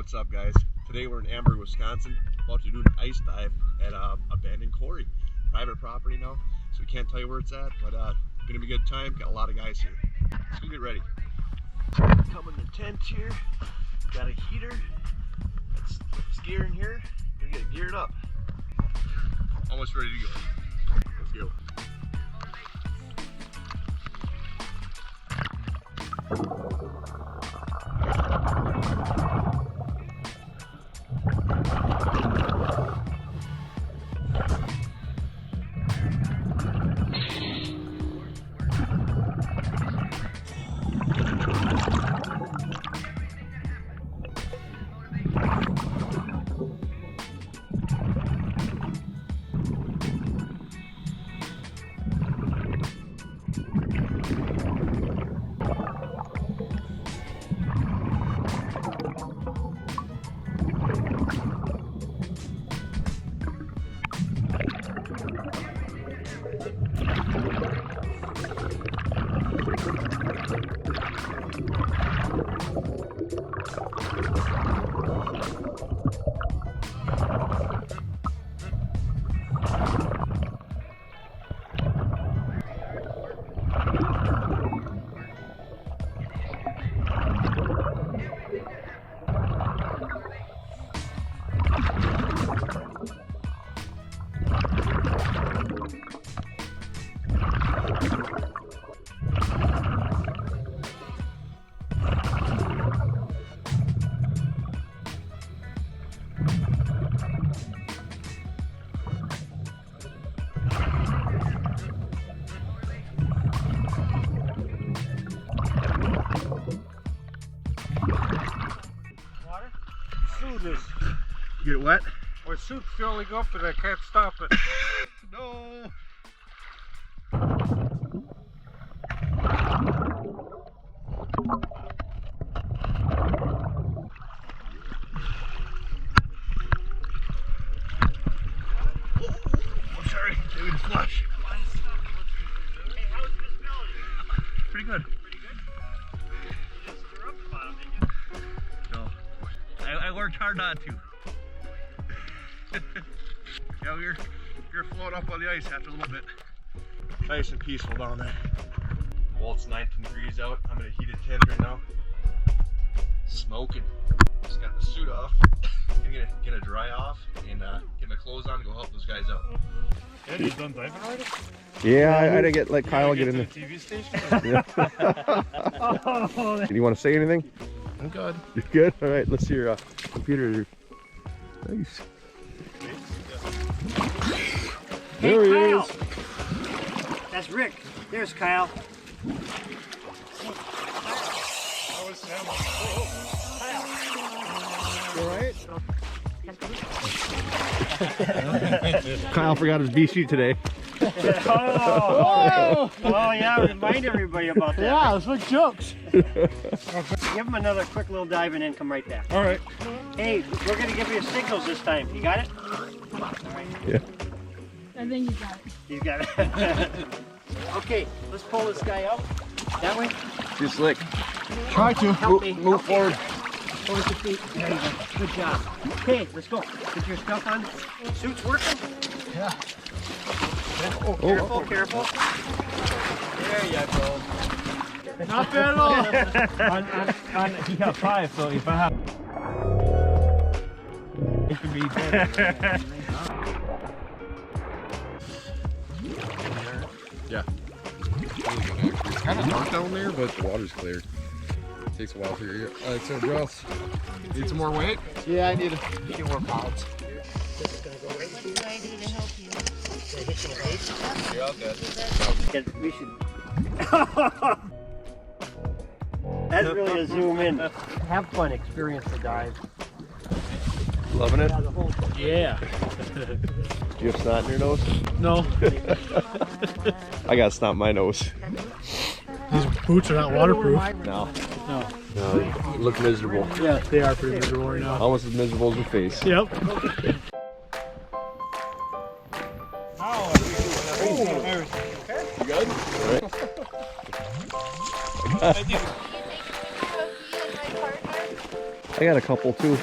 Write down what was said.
What's up, guys? Today we're in Amberg, Wisconsin, about to do an ice dive at abandoned quarry, private property now, so we can't tell you where it's at, but gonna be a good time. Got a lot of guys here. Let's go get ready. Come in the tent here. Got a heater. That's gear in here. Gonna get it geared up. Almost ready to go. Let's go. Get it wet? My suit's filling up and I can't stop it. No! I'm sorry, maybe the flush. Hey, how's visibility? Pretty good. Pretty good? You didn't stir up the bottom, did you? No. I worked hard not to. Yeah, you're floating up on the ice after a little bit. Nice and peaceful down there. Well, it's 19 degrees out. I'm in a heated tent right now. Smoking. Just got the suit off. Gonna get a dry off and get my clothes on and go help those guys out. Yeah, you done diving already? Yeah, I had to get like Kyle get in the there. TV station? Do you want to say anything? I'm good. You're good? All right, let's see your computer. Nice. There he is. That's Rick. There's Kyle. You all right? Kyle forgot his B sheet today. Oh yeah, remind everybody about that. Yeah, let's make jokes. Give him another quick little dive and then come right back. All right. Hey, we're gonna give you signals this time. You got it? All right. Yeah. I think you got it. You got it. Okay, let's pull this guy out. That way. Too slick. Try to. Help me. Move forward. Hold your feet. There you go. Good job. Okay, let's go. Get your stuff on. Suit's working? Yeah. Oh, careful, careful. There you go. Not bad at all. He got 5, so if I have... It could be 10. Yeah. It's kind of dark down there, but the water's clear. It takes a while for your so Joss, need some more weight? Yeah, I need a few more pounds. What do I do to help you? You're all good. We should. That's really a zoom in. Have fun, experience the dive. Loving it? Yeah, the whole Yeah. Do you have snot in your nose? No. I got snot in my nose. These boots are not waterproof. No. No. No, they look miserable. Yeah, they are pretty miserable right now. Almost as miserable as your face. Yep. You good? All right. I got a couple too.